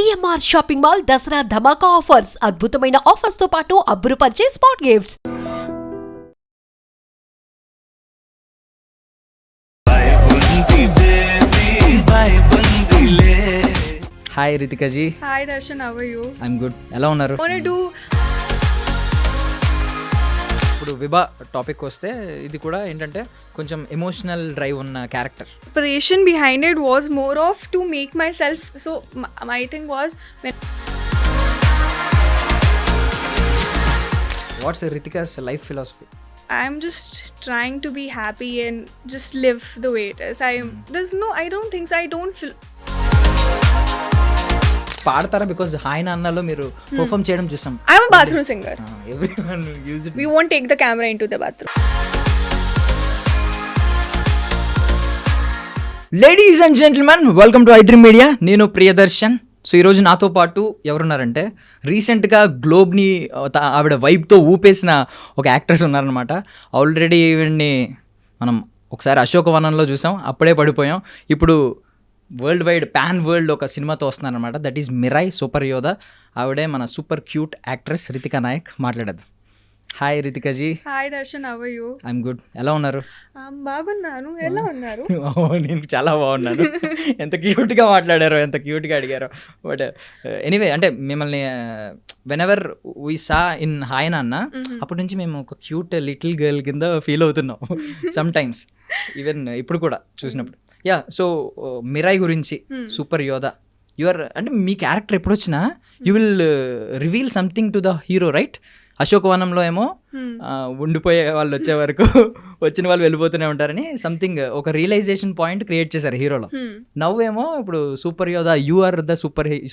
CMR shopping mall Dasara ధమాకా offers అద్భుతమైన offers తో పాటు అబ్బురుపరిచే spot gifts. Hi Ritika ji. Hi Darshan, how are you? I'm good. ఎలా ఉన్నారు? ఇప్పుడు విభా టాపిక్ వస్తే ఇది కూడా ఏంటంటే కొంచెం ఎమోషనల్ డ్రైవ్ ఉన్న character. Inspiration behind it was more of to make myself, so my thing was when what's Ritika's life philosophy? I'm just trying to be happy and just live the way it is. I don't think so. I don't feel. పాడతారా? Because hi నాన్నలో మీరు perform చేయడం చూసాం. I'm a bathroom singer. Everyone use it. We won't take the camera into the bathroom. Ladies and gentlemen, welcome to iDream media. నేను Priyadarshan. So ఈరోజు నాతో పాటు ఎవరున్నారంటే రీసెంట్గా గ్లోబ్ని ఆవిడ వైబ్తో ఊపేసిన ఒక యాక్ట్రెస్ ఉన్నారనమాట. ఆల్రెడీ ఈవిడ్ని మనం ఒకసారి అశోకవనంలో చూసాం, అప్పుడే పడిపోయాం. ఇప్పుడు వరల్డ్ వైడ్ పాన్ వరల్డ్ ఒక సినిమాతో వస్తున్నారనమాట. That is Mirai super Yodha. ఆవిడే మన super cute actress Ritika Nayak. మాట్లాడద్దు. Hi Ritika ji. Hi Darshan, how are you? I'm good. ఎలా ఉన్నారు? బాగున్నాను. ఎలా ఉన్నారు? నేను చాలా బాగున్నాను. ఎంత క్యూట్గా మాట్లాడారో, ఎంత క్యూట్గా అడిగారో. బట్ ఎనీవే, అంటే మిమ్మల్ని whenever we saw in hi Nanna, అప్పటి నుంచి మేము ఒక క్యూట్ లిటిల్ గర్ల్ కింద ఫీల్ అవుతున్నాం సమ్ టైమ్స్, ఈవెన్ ఇప్పుడు కూడా చూసినప్పుడు. యా, సో మిరాయ్ గురించి సూపర్ యోధా యువర్, అంటే మీ క్యారెక్టర్ ఎప్పుడు వచ్చినా you will reveal something to the hero, right? అశోకవనంలో ఏమో ఉండిపోయే వాళ్ళు వచ్చే వరకు వచ్చిన వాళ్ళు వెళ్ళిపోతూనే ఉంటారని సంథింగ్ ఒక రియలైజేషన్ పాయింట్ క్రియేట్ చేశారు హీరోలో. నవ్వేమో ఇప్పుడు సూపర్ యోధా, యు ఆర్ ద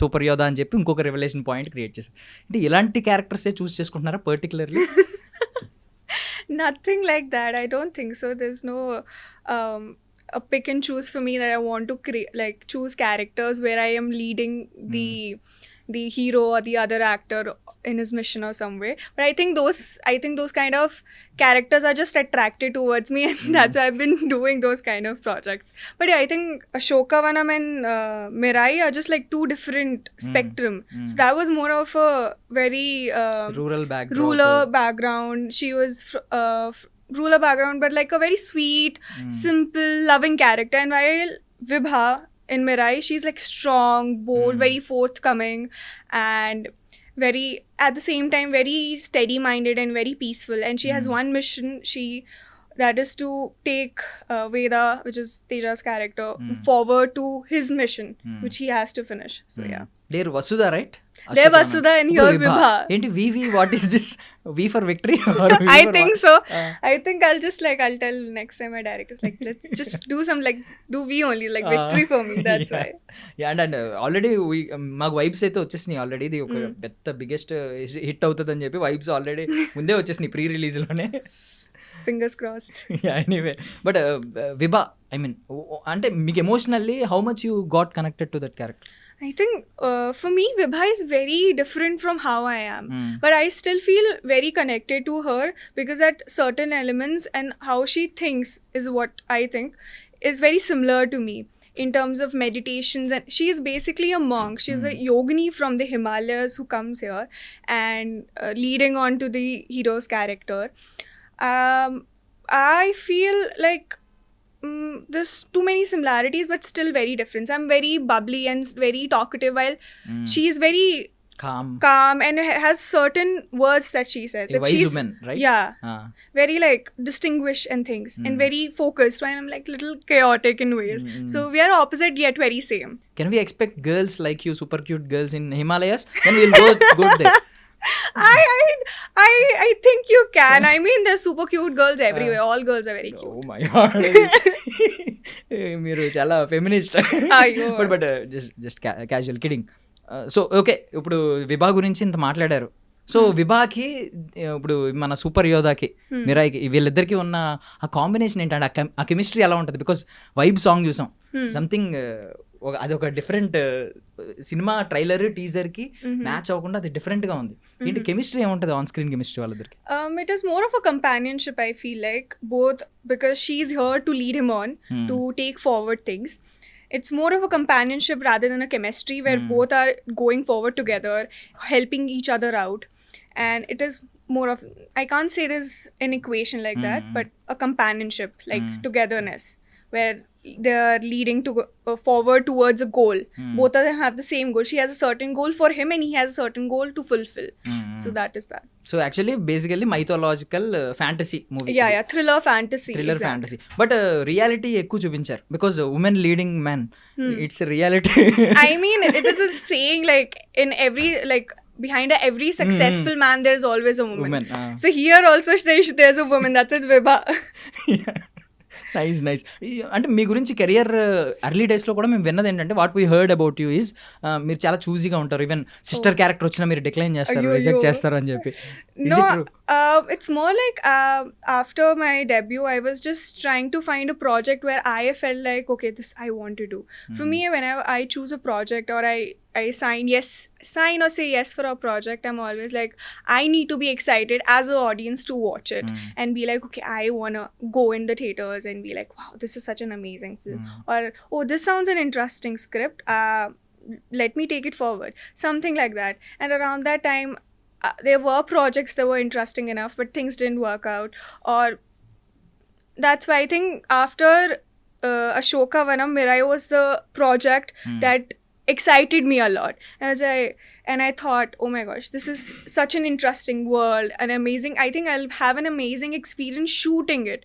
సూపర్ యోధా అని చెప్పి ఇంకొక రివలేషన్ పాయింట్ క్రియేట్ చేశారు. అంటే ఇలాంటి క్యారెక్టర్సే చూస్ చేసుకుంటున్నారా particularly? Nothing like that. I don't think so. There's no a pick and choose for me that I want to choose characters where I am leading the hero or the other actor in his mission or some way. But I think those kind of characters are just attracted towards me, and that's why I've been doing those kind of projects. But yeah, I think Ashokavanam and Mirai are just like two different spectrum. So that was more of a very rural background. She was rural background, but like a very sweet, simple, loving character. And while Vibha in Mirai, she's like strong, bold, very forthcoming, and very, at the same time, very steady-minded and very peaceful. And she has one mission, that is to take Veda, which is Teja's character, forward to his mission, which he has to finish. So yeah. They're Vasudha, right? They're Vasudha and here Vibha. Enti VV, what is this? V for victory? Or V I for think what? so. I think I'll tell next time my directors, like, let's just do some, like, do V only, like victory for me. That's why. Yeah, and already మాకు vibes అయితే వచ్చేసినాయి. Already ఇది ఒక పెద్ద biggest hit అవుతుంది అని చెప్పి vibes already ముందే వచ్చేసినాయి ప్రీ రిలీజ్లోనే. Fingers crossed. Anyway, but Vibha, I mean, అంటే మీకు emotionally how much you got connected to that character? I think for me, Vibha is very different from how I am. But I still feel very connected to her because at certain elements and how she thinks is what I think is very similar to me in terms of meditations. And she is basically a monk. She's a yogini from the Himalayas who comes here and leading on to the hero's character. I feel like there's too many similarities but still very different. I'm very bubbly and very talkative while she's very calm and has certain words that she says. A wise woman, right? Yeah. Very like distinguished and things and very focused, while I'm like little chaotic in ways. So we are opposite yet very same. Can we expect girls like you, super cute girls in Himalayas? Then we'll go there. I think you can. I mean, there's super cute girls everywhere. All girls are very cute. Oh my god. మీరు చాలా feminist. But just casual kidding. So okay, ఇప్పుడు విభా గురించి ఇంత మాట్లాడారు. So విభాకి ఇప్పుడు మన super యోధాకి మిరాయికి వీళ్ళిద్దరికి ఉన్న ఆ కాంబినేషన్ ఏంటంటే ఆ కెమిస్ట్రీ ఎలా ఉంటుంది? బికాస్ వైబ్ సాంగ్ చూసాం, సంథింగ్ అది ఒక డిఫరెంట్ సినిమా ట్రైలర్ టీజర్కి మ్యాచ్ అవ్వకుండా అది డిఫరెంట్గా ఉంది. ఏంటి కెమిస్ట్రీ ఏముంటుంది ఆన్ స్క్రీన్ కెమిస్ట్రీ వాళ్ళిద్దరికి? It is more of a companionship, I feel like, both because she's here to lead him on, to take forward things. it's more of a companionship rather than a chemistry where both are going forward together, helping each other out. And it is more of, I can't say there's an equation like that, but a companionship, like togetherness, where they're leading to forward towards a goal. Both of them have the same goal. She has a certain goal for him and he has a certain goal to fulfill. So that is that. So actually basically mythological fantasy movie. Yeah, thriller fantasy. Thriller exactly. Fantasy. But reality ఎక్కువ చూపించారు because women leading man, it's reality. I mean, it is a saying, like in every, like behind every successful man there's always a woman. So here also there's a woman. That's it, Vibha. Nice. అంటే మీ గురించి career early డేస్లో కూడా మేము విన్నది ఏంటంటే, what we heard about you is మీరు చాలా చూజీగా ఉంటారు. ఈవెన్ సిస్టర్ క్యారెక్టర్ వచ్చినా మీరు డిక్లైన్ చేస్తారు, రిజెక్ట్ చేస్తారు అని చెప్పి. No, it's more like after my debut, I was just trying to find a project where I felt like, okay, this I want to do. For me, whenever I choose a project or I sign or say yes for a project, I'm always like, I need to be excited as an audience to watch it and be like, okay, I want to go in the theaters and be like, wow, this is such an amazing film. Or, oh, this sounds an interesting script. Let me take it forward. Something like that. And around that time, there were projects that were interesting enough, but things didn't work out. Or that's why I think after Ashoka Vanam, Mirai was the project that excited me a lot. And I thought, oh my gosh, this is such an interesting world, an amazing, I think I'll have an amazing experience shooting it.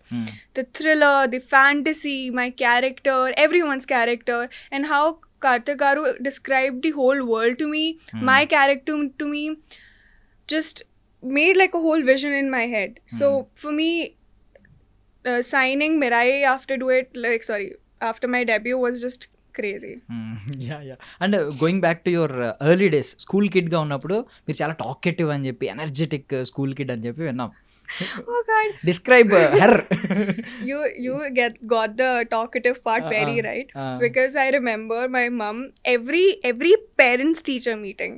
The thriller, the fantasy, my character, everyone's character, and how Karthik Garu described the whole world to me, my character to me, just made like a whole vision in my head. So for me, signing Mirai after my debut was just crazy. Yeah. And going back to your early days, school కిడ్గా ఉన్నప్పుడు మీరు చాలా talkative అని చెప్పి, energetic school kid అని చెప్పి విన్నాం. Oh God. Describe her. You got the talkative part very right, because I remember my mom, every parents teacher meeting,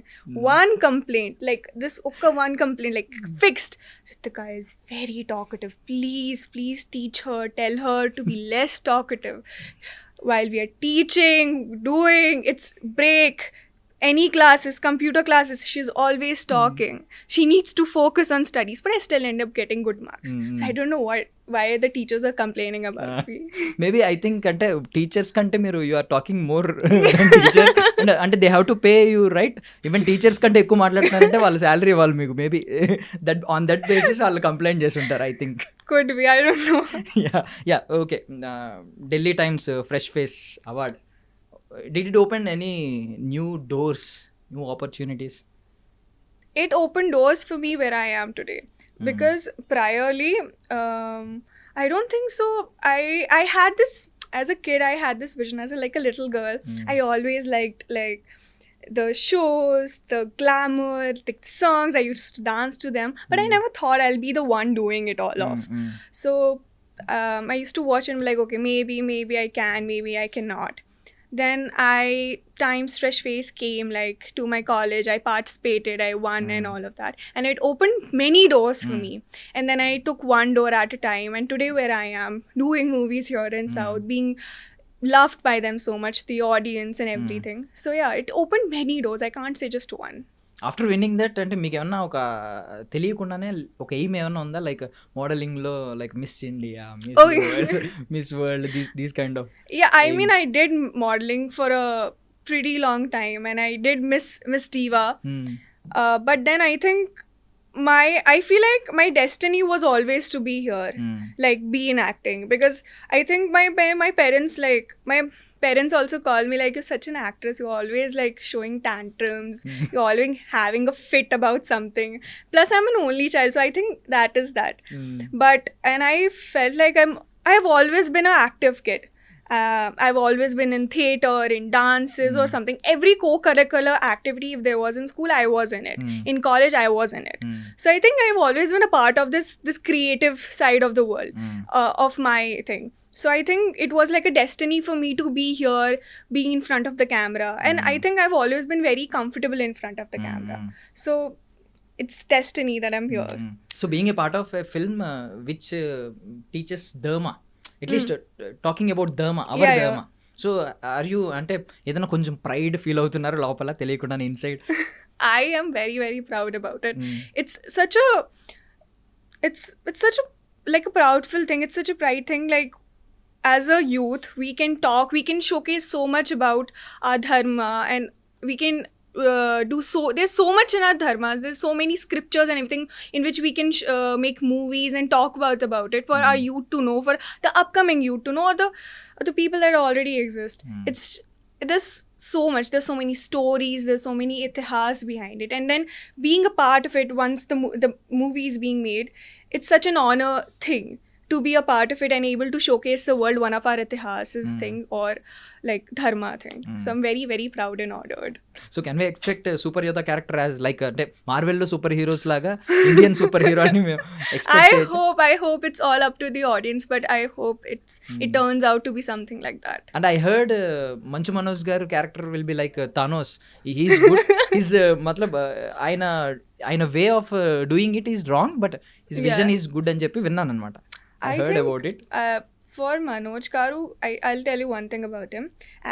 one complaint, like this one complaint, like fixed, Ritika is very talkative, please teach her, tell her to be less talkative while we are teaching, doing, it's break, any classes, computer classes, she's always talking. She needs to focus on studies, but I still end up getting good marks. So I don't know why the teachers are complaining about me. Maybe I think అంటే teachers కంటే మీరు you are talking more teachers, అంటే they have to pay you right. Even teachers కంటే ఎక్కువ మాట్లాడుతున్నారంటే వాళ్ళ salary వాళ్ళు మీకు maybe that on that basis వాళ్ళు కంప్లైంట్ చేసి ఉంటారు, I think. Could be, I don't know. Yeah okay. Delhi Times fresh face award, did it open any new doors, new opportunities? It opened doors for me where I am today, because priorly I don't think so. I had this, as a kid I had this vision, as a little girl. I always liked like the shows, the glamour, the songs. I used to dance to them, but I never thought I'll be the one doing it all off. So I used to watch and be like, okay, maybe I can, maybe I cannot. Then Times Fresh Face came like to my college. I participated, I won and all of that. And it opened many doors for me. And then I took one door at a time. And today where I am, doing movies here in South, being loved by them so much, the audience and everything. So yeah, it opened many doors. I can't say just one. After winning that, అంటే మీకు ఏమన్నా ఒక తెలియకుండానే ఒక aim ఏమన్నా ఉందా, like మోడలింగ్లో, like miss India, miss world, these kind of? Yeah, I mean, I did modeling for a pretty long time, and I did Miss Diva. But then I think I feel like my destiny was always to be here, like be in acting, because I think my parents, like my parents also call me like, you're such an actress, you're always like showing tantrums, you're always having a fit about something, plus I'm an only child, so I think that is that. And I felt like I've always been an active kid. I've always been in theatre, in dances or something. Every co-curricular activity if there was in school, I was in it. In college, I was in it. So I think I've always been a part of this creative side of the world, of my thing. So I think it was like a destiny for me to be here, being in front of the camera. And I think I've always been very comfortable in front of the camera. So it's destiny that I'm here. So being a part of a film which teaches Dharma, at least talking about Dharma, our Dharma, so are you అంటే ఏదైనా కొంచెం pride feel అవుతున్నారు లోపల తెలియకుండా inside? I am very, very proud about it. It's such a, it's such a, like a proudful thing. It's such a pride thing. Like, as a youth, we can talk, we can showcase so much about our dharma, and we can do so. There's so much in our dharmas. There's so many scriptures and everything in which we can make movies and talk about it for our youth to know, for the upcoming youth to know, or the people that already exist. There's so much. There's so many stories. There's so many itihas behind it, and then being a part of it once the movie is being made, it's such an honor thing to be a part of it and able to showcase the world one of our itihas's thing, or like dharma thing. So I'm very, very proud and honored. So can we expect super యోధా character as like అంటే మార్వెల్లో super heroes లాగా Indian super hero అని మేము expect చేయొచ్చు? I hope it's all up to the audience, but I hope it turns out to be something like that. And I heard Manchu Manoj garu character will be like Thanos. He's good, his మతలబ్ ఆయన way of doing it is wrong, but his vision is good అని చెప్పి విన్నాను అనమాట. I heard about it. For Manoj Karu, I'll tell you one thing about him.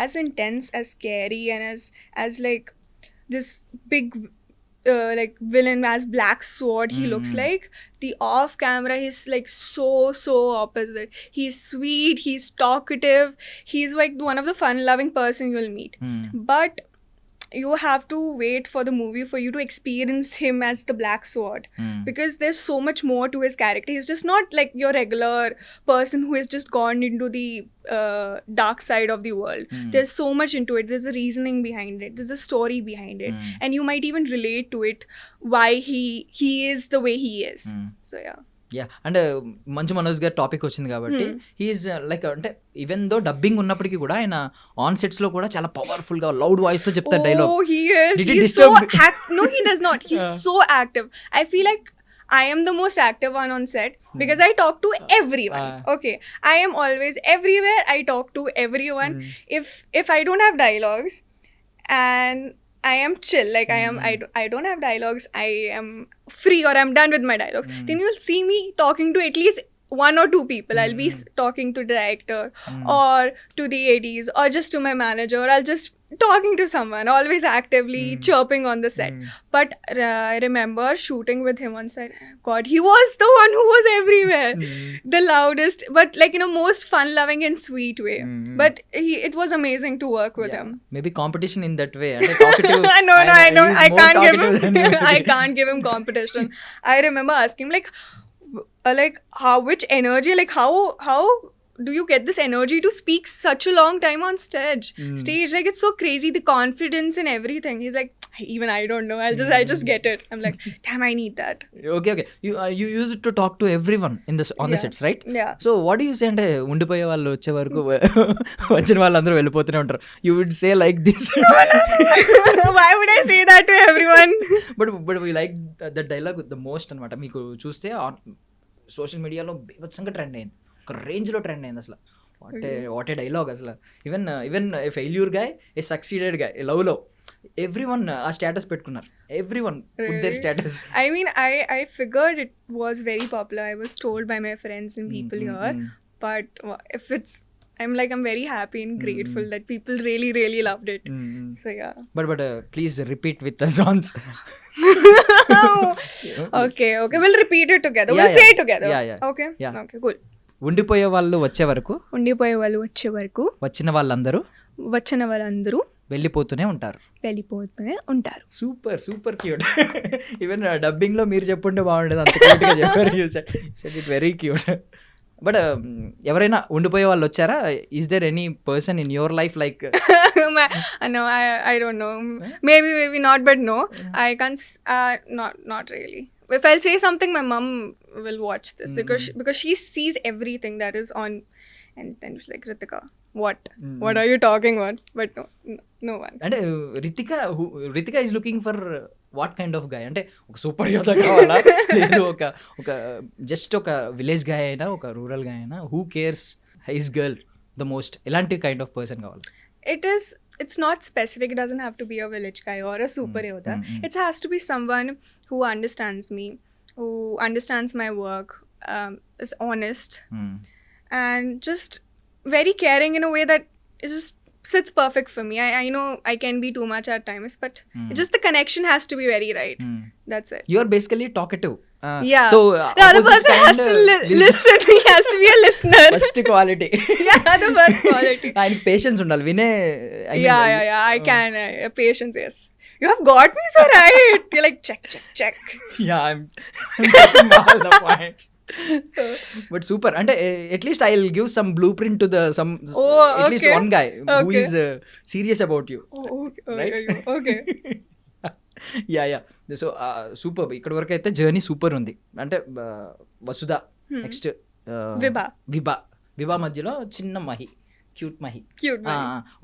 As intense, as scary, and as like this big like villain, as Black Sword he looks like, the off camera he's like so opposite. He's sweet, he's talkative, he's like one of the fun loving person you'll meet. But you have to wait for the movie for you to experience him as the Black Sword, because there's so much more to his character. He's just not like your regular person who has just gone into the dark side of the world. There's so much into it. There's a reasoning behind it, there's a story behind it, and you might even relate to it, why he is the way he is. So yeah. Yeah, and Manchu Manoj గారి topic వచ్చింది కాబట్టి he's like అంటే even though dubbing ఉన్నప్పటికీ కూడా ఆయన on sets లో కూడా చాలా పవర్ఫుల్ గా లౌడ్ వాయిస్ తో చెప్తారు dialogue. Oh, he is. He's so no, he does not. He's so active. I feel like I am the most active one on set because I talk to everyone. Okay, I am always everywhere. I talk to everyone. If I don't have dialogues and I am chill, like I don't have dialogues, I am free, or I'm done with my dialogues, then you'll see me talking to at least one or two people. I'll be talking to the director or to the ADs or just to my manager, or I'll just talking to someone, always actively chirping on the set. But I remember shooting with him on set. God, he was the one who was everywhere, the loudest, but like in a most fun-loving and sweet way. But it was amazing to work with him. Maybe competition in that way. Talkative. No, I know. I can't give him competition. I remember asking him like how, which energy, like how do you get this energy to speak such a long time on stage? Like it's so crazy, the confidence and everything. He's like, even I don't know, I just get it. I'm like, damn, I need that. Okay. You use it to talk to everyone on the sets, right? Yeah. So what do you say అంటే ఉండిపోయే వాళ్ళు వచ్చే వరకు వచ్చిన వాళ్ళందరూ వెళ్ళిపోతూనే ఉంటారు. You would say like this. Why would I say that to everyone? But we like the dialogue the most అన్నమాట. మీకు చూస్తే సోషల్ మీడియాలో బీభత్సంగా ట్రెండ్ అయింది, ఒక రేంజ్లో ట్రెండ్ అయింది అసలు. వాట్ ఏ డైలాగ్ అసలు. ఈవెన్ ఫెయిల్యూర్ గాయ్, ఏ సక్సీడెడ్ గాయ్, లవ్లో ఎవ్రీవన్ ఆ స్టేటస్ పెట్టుకున్నారు. Everyone put their status. I mean, I figured it was very popular. I was told by my friends and people here. But if I'm very happy and grateful that people really, really loved it. So yeah. But please repeat with us on. Okay. We'll repeat it together. We'll say it together. Yeah. Okay. Okay, cool. ఉండిపోయే వాళ్ళు వచ్చే వరకు వచ్చిన వాళ్ళందరూ వెళ్ళిపోతూనే ఉంటారు. Super cute. Even dubbing లో మీరు చెప్పుంటే బాగుండేది, అంత క్యూట్ గా చెప్పారు. Very cute. బట్ ఎవరైనా ఉండిపోయే వాళ్ళు వచ్చారా? Is there any person in your life like? No, I don't know. Maybe not, but no. I can't. Not really. If I'll say something, my mom will watch this because she sees everything that is on, and then she's like, Ritika, what are you talking about? But no one. అంటే Ritika is looking for what kind of guy? అంటే ఒక super యోధ కావాలా, లేదు ఒక just ఒక village guy అయినా, ఒక రూరల్ గాయ్ అయినా, who cares his girl the most? ఎలాంటి కైండ్ ఆఫ్ పర్సన్ కావాలి? It's not specific. It doesn't have to be a village guy or a super yoda. It has to be someone who understands me, who understands my work, is honest, and just very caring in a way that just sits perfect for me. I know I can be too much at times, but it just the connection has to be very right. That's it. You are basically talkative. Yeah. So The other person has to listen. He has to be a listener. First quality. Yeah, the first quality. ఆయనకి patience ఉండాలి వినే. Yeah. I can. Patience, yes. You have got me so right. You're like, check. Yeah, I'm getting all the point. But super. అంటే at least I will give some blue print to the sum at least one guy who is serious about you. Okay. Yeah so super. ఇక్కడ వరకు అయితే journey super ఉంది. అంటే వసుధ, next విభా మధ్యలో చిన్న Mahi, cute Mahi.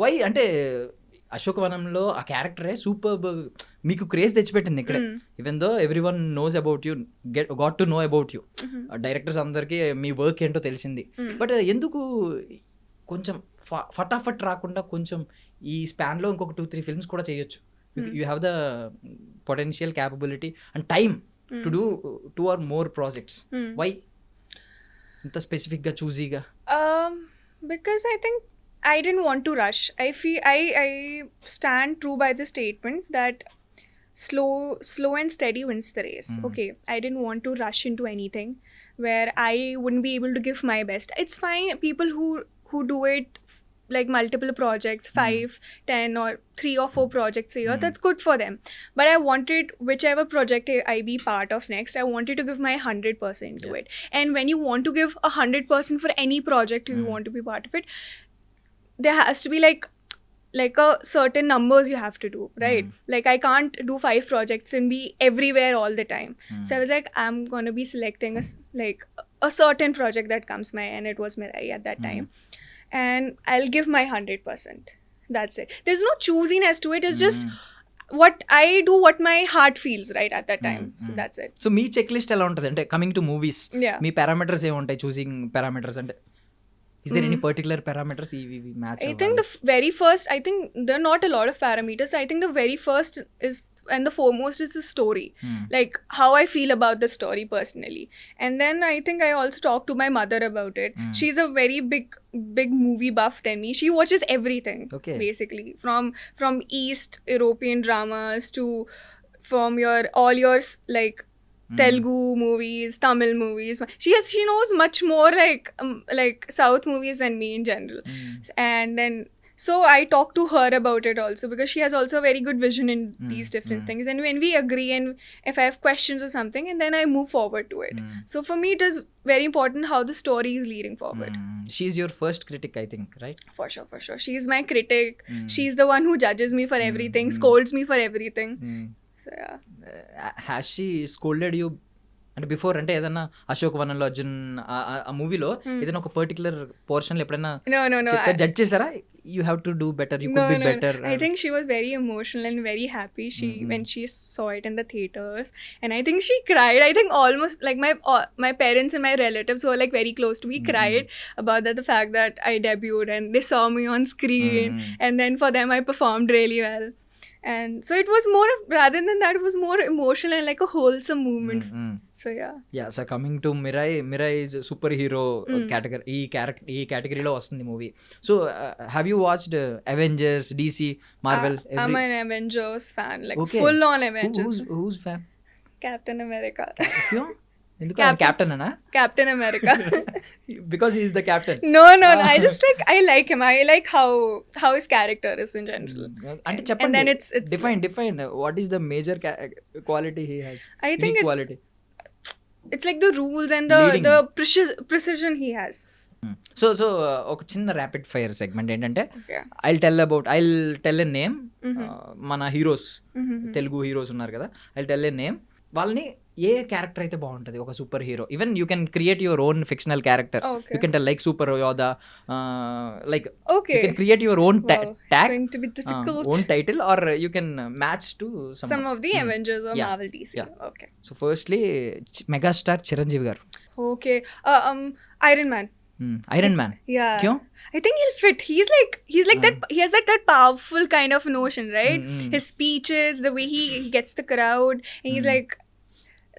Why అంటే అశోకవనంలో ఆ క్యారెక్టరే సూపర్ మీకు క్రేజ్ తెచ్చిపెట్టింది ఇక్కడ. Even though every one knows about you, got to know about you. Directors అందరికీ మీ వర్క్ ఏంటో తెలిసింది. బట్ ఎందుకు కొంచెం ఫటాఫట్ రాకుండా కొంచెం ఈ స్పాన్లో ఇంకొక 2-3 ఫిల్మ్స్ కూడా చేయొచ్చు. You have the potential capability and time to do 2 or more projects. Why inta specific ga choosy ga? Because I think I didn't want to rush. I feel I stand true by the statement that slow and steady wins the race. Okay, I didn't want to rush into anything where I wouldn't be able to give my best. It's fine people who do it like multiple projects, 5, 10 or 3 or 4 projects a year. That's good for them. But I wanted whichever project I be part of next, I wanted to give my 100% to it. And when you want to give 100% for any project you want to be part of it, there has to be like a certain numbers you have to do, right? Like I can't do 5 projects and be everywhere all the time. So I was like, I'm going to be selecting a certain project that comes my, and it was Mirai at that time. And I'll give my 100%. That's it. There's no choosiness to it. It's just what I do, what my heart feels right at that time. So that's it. So మీ check list ఎలా ఉంటుంది అంటే coming to movies? Yeah. మీ parameters ఏముంటాయి? Choosing parameters అంటే is there any particular parameters we match? I think the very first, I think there are not a lot of parameters. I think the very first is, and the foremost is the story, like how I feel about the story personally. And then I think I also talked to my mother about it. She's a very big movie buff than me. She watches everything. Okay. Basically from East European dramas to from all yours like Telugu movies, Tamil movies. She knows much more like South movies than me in general. And then so I talk to her about it also because she has also a very good vision in these different things. And when we agree, and if I have questions or something, and then I move forward to it. So for me it is very important how the story is leading forward. She's your first critic, I think, right? For sure. She's my critic. She's the one who judges me for everything, scolds me for everything. So yeah. Has she scolded you? అంటే before అంటే ఏదన్నా అశోక్ వనంలో అర్జున్ ఆ మూవీలో ఏదైనా ఒక particular portion ఎప్పుడైనా judge చేశారా? You have to do better, you could be better? I think she was very emotional and very happy when she saw it in the theaters, and I think she cried. I think almost like my parents and my relatives who are like very close to me cried about the fact that I debuted and they saw me on screen, and then for them I performed really well. And so it was more rather than that, it was more emotional and like a wholesome movement. So yeah. So coming to Mirai is super hero category. ఈ కేటగిరీలో వస్తుంది movie. So have you watched Avengers, DC, Marvel? I'm an Avengers fan, like full on Avengers. Who's fan? Captain America. ఎందుకు captain అనా? Captain America. Because he is the captain. No. I just I like him. I like how his character is in general. అంటే చెప్పండి. And then it's define what is the major quality he has? I think it's like the rules and the precision he has. So ఒక చిన్న rapid fire segment ఏంటంటే I'll tell a name. మన heroes, Telugu heroes ఉన్నారు కదా, I'll tell a name. వాళ్ళని ఏ character అయితే బాగుంటుంది ఒక super hero, even you can create your own fictional character. You can tell like super Yodha, like you can create your own own title, or you can match to some of the Avengers or Marvel DC. Okay. So firstly megastar Chiranjeevi garu. Okay. Iron Man. Yeah. Kyun? I think he'll fit. He's like that. He has that powerful kind of notion, right? His speeches, the way he gets the crowd, and he's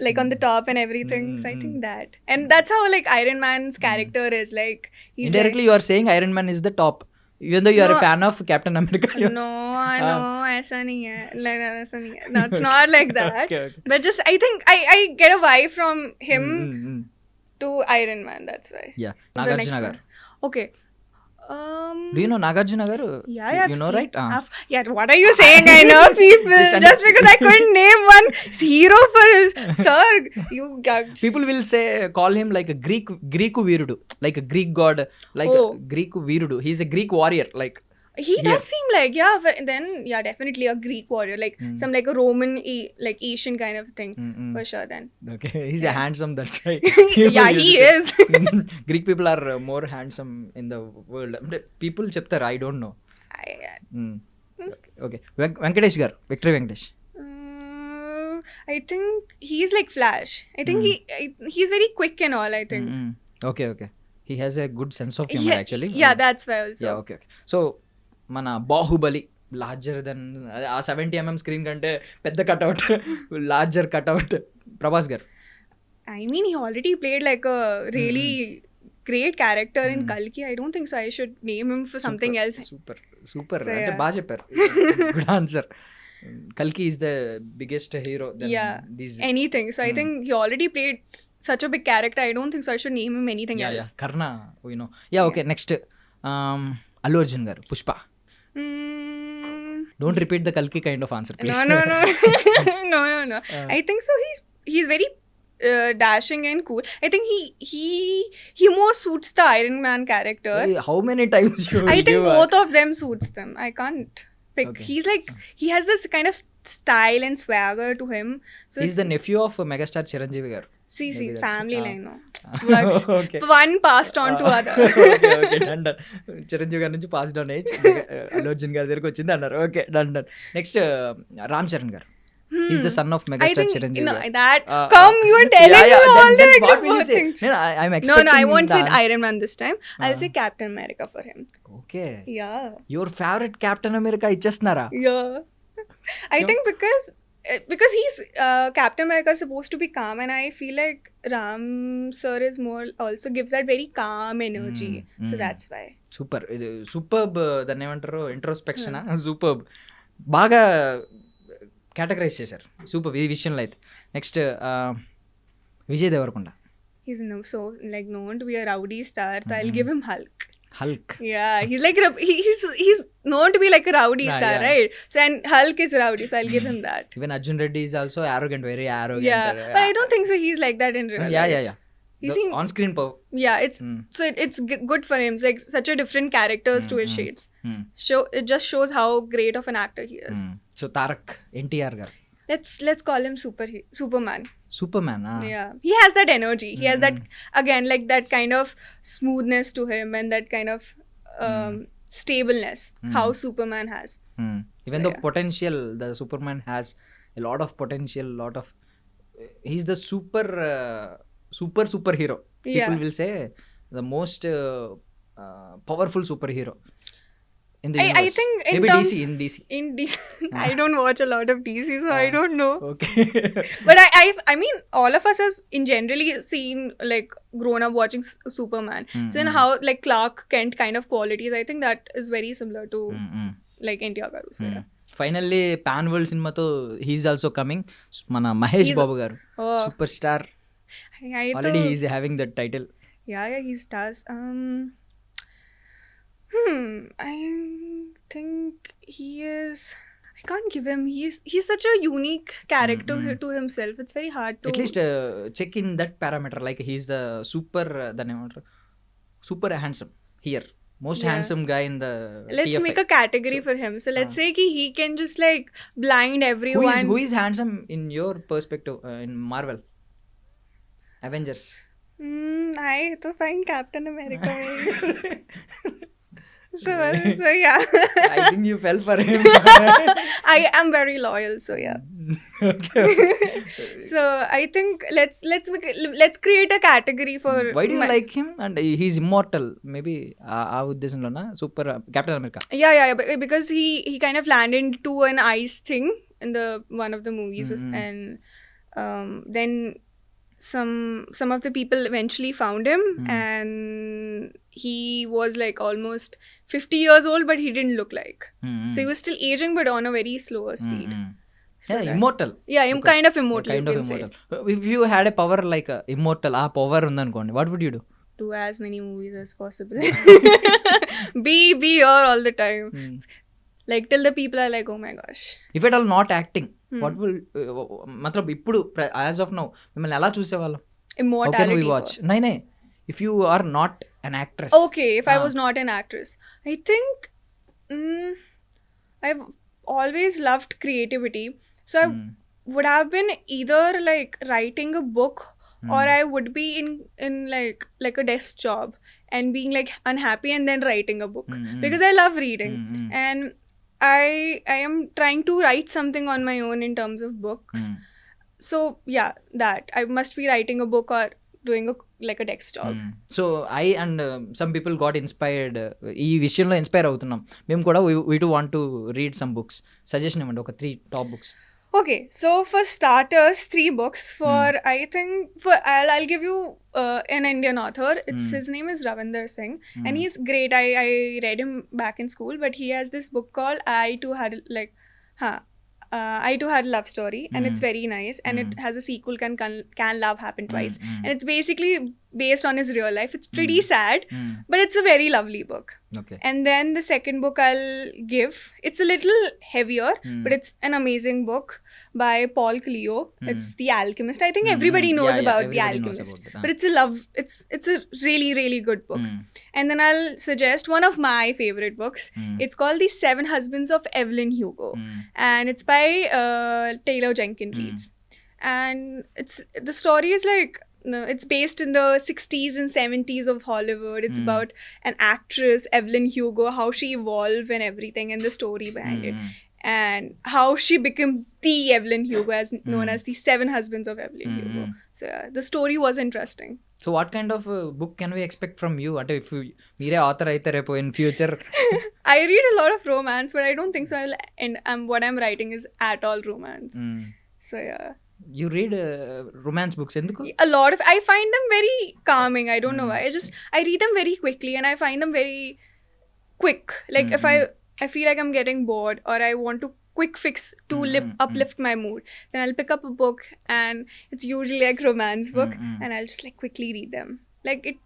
like on the top and everything. So I think that, and that's how like Iron Man's character is like. He's indirectly you are saying Iron Man is the top. Even though you are a No. fan of Captain America. No, ऐसा नहीं है. Like ऐसा नहीं है. No, it's not like that. Okay, okay. But just I think I get a vibe from him Mm. to Iron Man. That's why. Yeah. The next Nagarjuna one. garu. Okay. Do you know Nagarjuna garu? Yeah, I've You know, seen- right? Yeah, what are you saying? I know people. Just Just because I couldn't name one hero for his sir. You People will say, call him like a Greek Virudu, like a Greek god, like Oh. a Greek Virudu. He's a Greek warrior, like. He does seem like, yeah, then yeah, definitely a Greek warrior, like some like a Roman, like Asian kind of thing, for sure. Then Okay, he's a handsome, that's why. yeah, he is. Greek people are more handsome in the world. People చెప్తారు, I don't know. Okay. Venkatesh garu, Victory Venkatesh. I think he's like Flash. I think he's very quick and all. I think. Okay. He has a good sense of humor, actually. Yeah, that's why also. Yeah, okay. So మన Baahubali larger than ఆ 70mm screen కంటే పెద్ద cutout, larger cutout Prabhas గారు. I mean, he already played like a really great character in Kalki. I don't think so. I should name him for something else. Super So, అంటే yeah. బాగా చెప్పారు. Good answer. కల్కి is the biggest hero then Yeah, these. anything. So I think he already played such a big character. I don't think so. I should name him anything else. Karna, you know. Yeah, okay. Next Allu Arjun గారు, Pushpa. Don't repeat the Kalki kind of answer, please. No. No. I think so. He's very dashing and cool. I think he more suits the Iron Man character. Hey, how many times you I think give both of them suits them. I can't pick. Okay. He's like, he has this kind of style and swagger to him. So He's the nephew of megastar Chiranjeevi garu. see, Maybe that's family it. line, no. Works. Okay. One passed on to other. Okay, done. Chiranjeevi గారి నుంచి pass down అయ్యి అల్లు అర్జున్ గారి దగ్గరికి వచ్చింది అన్నారు. Okay, done. Next Ram Charan garu. Is the son of I megastar think, Chiranjeevi no, garu. that, come, you are telling me all the good things. I'm No, expecting I won't say the- Iron Man this time. I'll say Captain America for him. Okay. Yeah. Your favorite Captain America ఇచ్చేస్తున్నారా? Yeah. I think because he's Captain America is supposed to be calm, and I feel like Ram sir is more, also gives that very calm energy. So that's why. Super. ఇది superb, దాన్ని ఏమంటారు, introspection. Superb, బాగా categorize చేశారు. Super ఈ విషయంలో అయితే. Next Vijay Deverakonda. He's so like known to be a rowdy star, so I'll give him Hulk. Hulk. Yeah, he's like he's known to be like a rowdy star, yeah. right? So and Hulk is rowdy, so I'll give him that. Even Arjun Reddy is also arrogant, very arrogant. Yeah, but I don't think so. He's like that in real life. Yeah. He seems, On screen power. yeah, it's so it's good for him. It's like such a different characters to his shades. It just shows how great of an actor he is. So Tarak NTR గారు. Let's call him Superman. Super man. Yeah, he has that energy. He has that, again, like that kind of smoothness to him, and that kind of stableness how Superman has. Even though potential, the Superman has a lot of potential, he's the superhero. People will say the most powerful superhero in the universe. I think in maybe terms, in DC. I don't watch a lot of DC, so I don't know. Okay. But I mean, all of us has in generally seen, like, grown up watching Superman. So in how like Clark Kent kind of qualities, I think that is very similar to like NTR garu. So yeah. Finally pan world సినిమాతో he's also coming. మన Mahesh Babu garu, super star. Already he's having that title. Yeah, he stars. I think he is. I can't give him. He's such a unique character to himself. It's very hard to. At least check in that parameter. Like he's the super. Super handsome here. Most handsome guy in the. Let's TFI. make a category for him. So let's say he can just like blind everyone. Who is handsome in your perspective in Marvel? Avengers. I to find Captain America. So yeah. I think you fell for him. I am very loyal, so yeah. Okay. So I think let's create a category for. Why do you like him? And he's immortal. Maybe ఆ ఉద్దేశంలోనా super Captain America. Yeah. Because he kind of landed into an ice thing in the one of the movies, and then some of the people eventually found him, and he was like almost 50 years old, but he didn't look like. So he was still aging, but on a very slower speed. So Yeah, that- immortal. Yeah, Because- kind of immortal, kind you of can say. immortal. If you had a power like immortal, ఆ power ఉందనుకోండి, what would you do? Do as many movies as possible. be here all the time. Like till the people are like, oh my gosh. If at all not acting, what will మతలబ్ ఇప్పుడు as of now మిమ్మల్ని ఎలా చూసేవాళ్ళం? How can Immortality. we watch? నై if you are not an actress. Okay, if I was not an actress, I think I've always loved creativity. So I would have been either like writing a book, or I would be in like a desk job and being like unhappy and then writing a book, because I love reading. And I am trying to write something on my own in terms of books. So yeah, that I must be writing a book or doing like a desk job. So I and some people got inspired, ఈ విషయంలో inspire అవుతున్నాం మేము కూడా. We to want to read some books. Suggestion ఇవ్వండి, ఒక 3 top books. Okay, so for starters, 3 books. For I think for I'll give you an Indian author. His name is Ravinder Singh, and he's great. I read him back in school, but he has this book called I Too Had I Too Had a Love Story, and it's very nice, and it has a sequel, Can Love Happen Twice, and it's basically based on his real life. It's pretty sad, but it's a very lovely book. Okay. And then the second book I'll give, it's a little heavier, but it's an amazing book by Paul Cleo. It's The Alchemist. I think everybody knows about The everybody knows Alchemist, about it, but it's a really, really good book. And then I'll suggest one of my favorite books. It's called The 7 Husbands of Evelyn Hugo, and it's by Taylor Jenkins Reid. And the story is like, it's based in the 60s and 70s of Hollywood. It's about an actress, Evelyn Hugo, how she evolved and everything, and the story behind it, and how she became the Evelyn Hugo, as known as the 7 Husbands of Evelyn Hugo. So the story was interesting. So what kind of book can we expect from you? అంటే if మీరే author అయితే రేపు in future. I read a lot of romance, but I don't think so. What I'm writing is at all romance. So yeah. You read romance books, ఎందుకు? A lot of, I find them very calming. I don't know why. I read them very quickly, and I find them very quick. Like if I feel like I'm getting bored, or I want to quick fix to uplift my mood, then I'll pick up a book, and it's usually like romance book, and I'll just like quickly read them. Like it,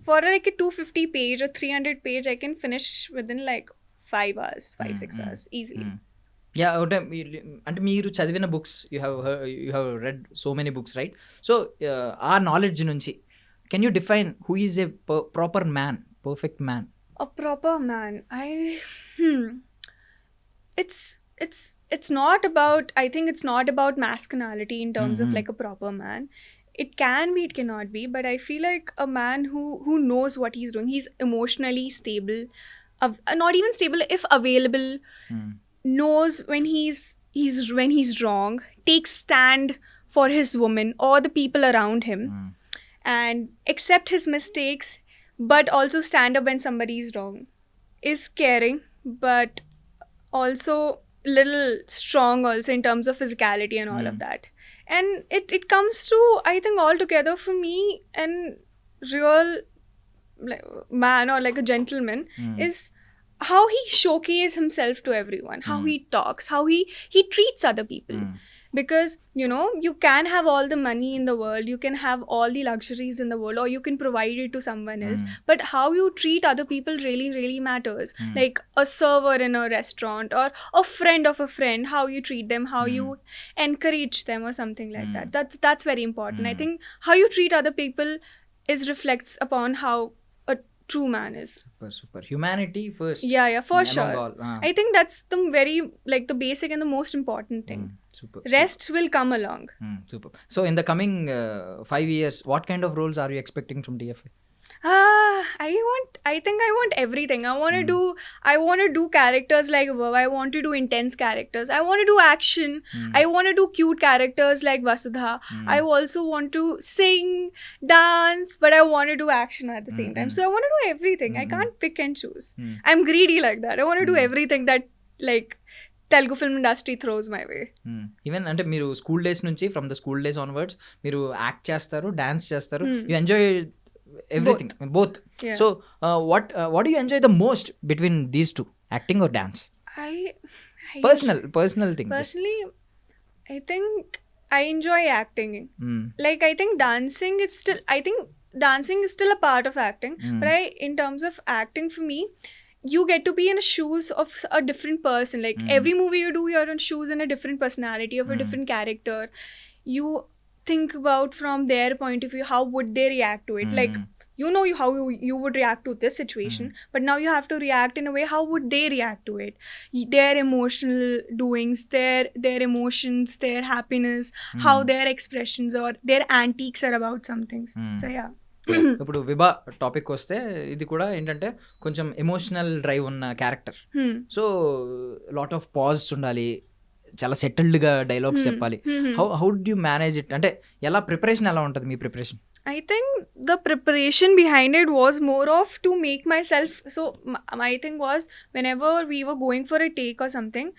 for like a 250 page or 300 page, I can finish within like 5 hours, 5-6 hours easily. Yeah, అంటే మీరు చదివిన books, you have read so many books, right? So ఆ knowledge నుంచి can you define who is a proper man, perfect man? A proper man, it's not about, I think it's not about masculinity in terms of like a proper man. It can be, it cannot be, but I feel like a man who knows what he's doing. He's emotionally stable, not even stable, if available, knows when he's wrong, takes stand for his woman or the people around him, and accept his mistakes, but also stand up when somebody is wrong, is caring, but also little strong also in terms of physicality and all of that. And it comes to, I think, all together for me, and real like man or like a gentleman is how he showcases himself to everyone, how he talks, how he treats other people. Because, you know, you can have all the money in the world, you can have all the luxuries in the world, or you can provide it to someone else, but how you treat other people really, really matters. Like a server in a restaurant, or a friend of a friend, how you treat them, how you encourage them, or something like that. That's very important. I think how you treat other people reflects upon how a true man is. Super. Humanity first. Yeah, for among sure. all. I think that's the very, like, the basic and the most important thing. Super. Rest will come along. Super. So in the coming 5 years, what kind of roles are you expecting from DFA? I think I want everything. I want to do characters like Vav. I want to do intense characters. I want to do action. I want to do cute characters like Vasudha. I also want to sing, dance, but I want to do action at the same time. So I want to do everything. I can't pick and choose. I'm greedy like that. I want to do everything Telugu film industry throws my way. Even అంటే మీరు school days నుంచి from the school days onwards మీరు act చేస్తారు, dance చేస్తారు, you enjoy everything both. Yeah. So what you enjoy the most between these two, acting are dance? I personal thing. personally, I think I enjoy acting. Like I think dancing is still a part of acting, but in terms of acting for me, you get to be in the shoes of a different person. Like every movie you do, you're in shoes in a different personality of a different character. You think about from their point of view, how would they react to it? Like you know how you would react to this situation, but now you have to react in a way, how would they react to it? Their emotional doings, their emotions, their happiness, how their expressions or their antics are about some things. So yeah. ఇప్పుడు విభా topic వస్తే ఇది కూడా ఏంటంటే కొంచెం emotional drive ఉన్న character. So lot of pause ఉండాలి, చాలా సెటిల్డ్గా dialogues చెప్పాలి. How do you manage it? అంటే ఎలా ప్రిపరేషన్ ఎలా ఉంటుంది మీ preparation? I think the preparation behind it was more of to make myself, so my thing was whenever we were going for a take or something,